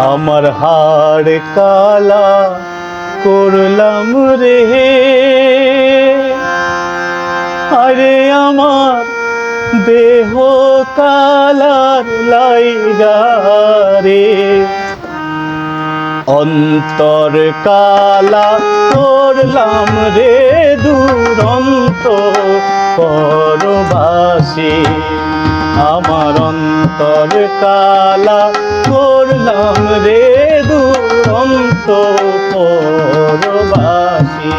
আমার হাড় কালা করলাম রে, আরে আমার দেহ কালার লাইগা রে। অন্তর কালা করলাম রে দুরন্ত পরবাসী, আমার অন্তর কালা করলাম রে দুরন্ত পরবাসী।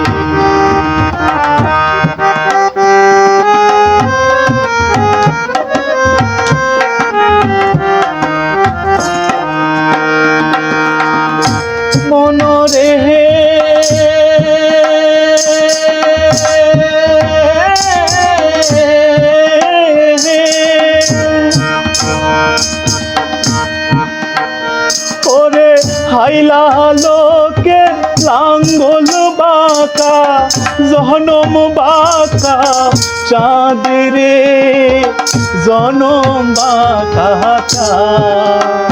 মনরে ওরে হাইলা লোকের লাঙ্গল বাঁকা, জনম বাঁকা চাঁদ রে, জনম বাঁকা চাঁদ।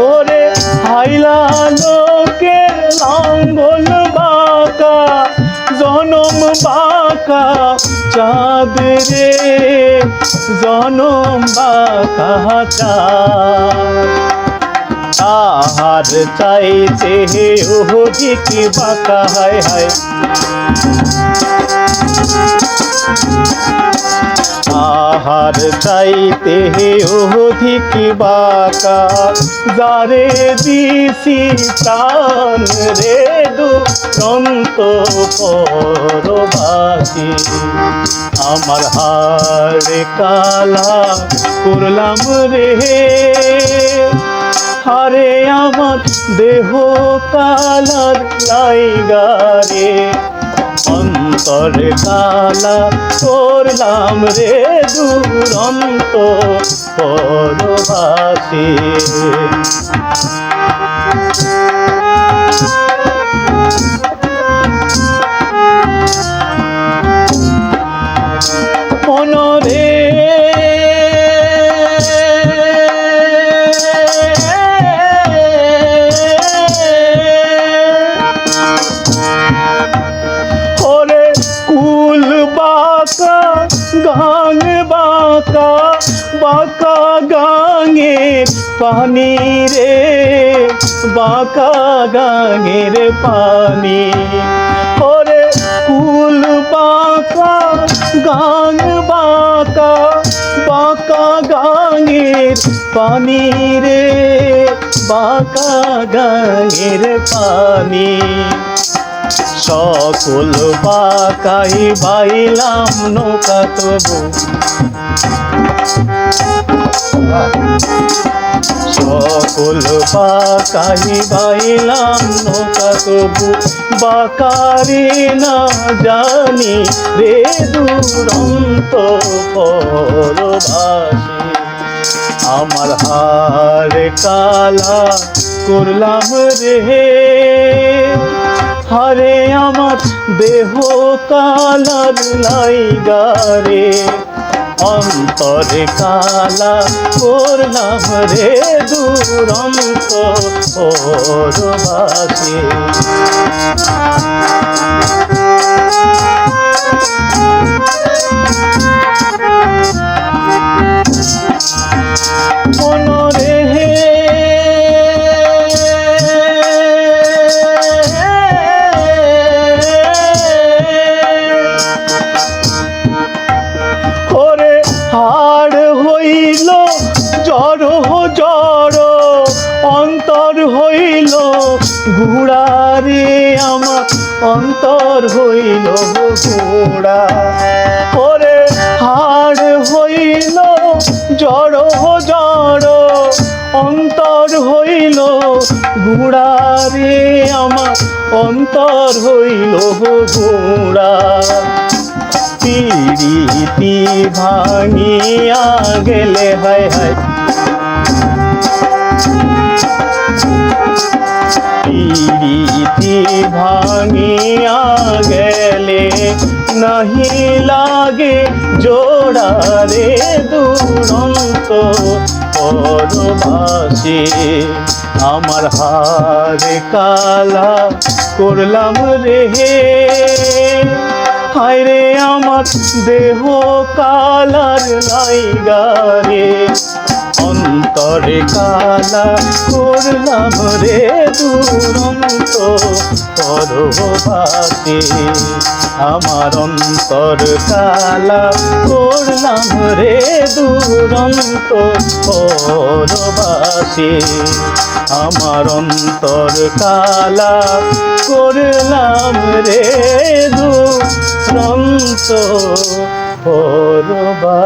ওরে হাইলা লোকের লাঙ্গল বাঁকা, জনম বাঁকা চাঁদ রে, জনম বাঁকা চাঁদ। তাহার চাইতে অধিক বাঁকা, হায় হায় তাহার চাইতে অধিক বাঁকা, যারে দিছি প্রাণ রে দুরন্ত পরবাসী। আমার হাড় কালা করলাম রে, হারে আমার দেহ কালার লাইগা রে। অন্তর কালা করলাম রে দুরন্ত পরবাসী। মনরে কুল বাঁকা গাং বাঁকা, বাঁকা গাঙের পানি রে, বাঁকা গাঙের পানি। ওরে কুল বাঁকা গাং বাঁকা, বাঁকা গাঙের পানি রে, বাঁকা গাঙের পানি। সকল বাঁকাই বাইলাম নৌকা তবু, সকল বাঁকাই বাইলাম নৌকা তবু, বাঁকারি না জানি রে দুরন্ত পরবাসী। আমার হাড় কালা করলাম রে, হারে আমার দেহ কালার লাইগা রে। অন্তর কালা করলাম রে দুরন্ত পরবাসী। মনরে হাড় হইল জড় জড়, অন্তর হইল ঘোড়া রে, আমার অন্তর হইল ঘোড়া। ওরে হাড় হইল জড় জড়, অন্তর হইল ঘোড়া রে, আমার অন্তর হইল ঘোড়া। পিরিতি ভাঙিয়া গেলে হায় হায়, পিরিতি ভাঙিয়া গেলে নাহি লাগে জোড়া রে দুরন্ত পরবাসী আমার হারে কালা করলাম রে হায় রে আমার দেহ কালার লাইগারে অন্তরে কালা করলাম রে দুরন্ত পরবাসী আমার অন্তর কালা করলাম রে দুরন্ত পরবাসী আমার অন্তর কালা করলাম রে দুরন্ত পরবাসী।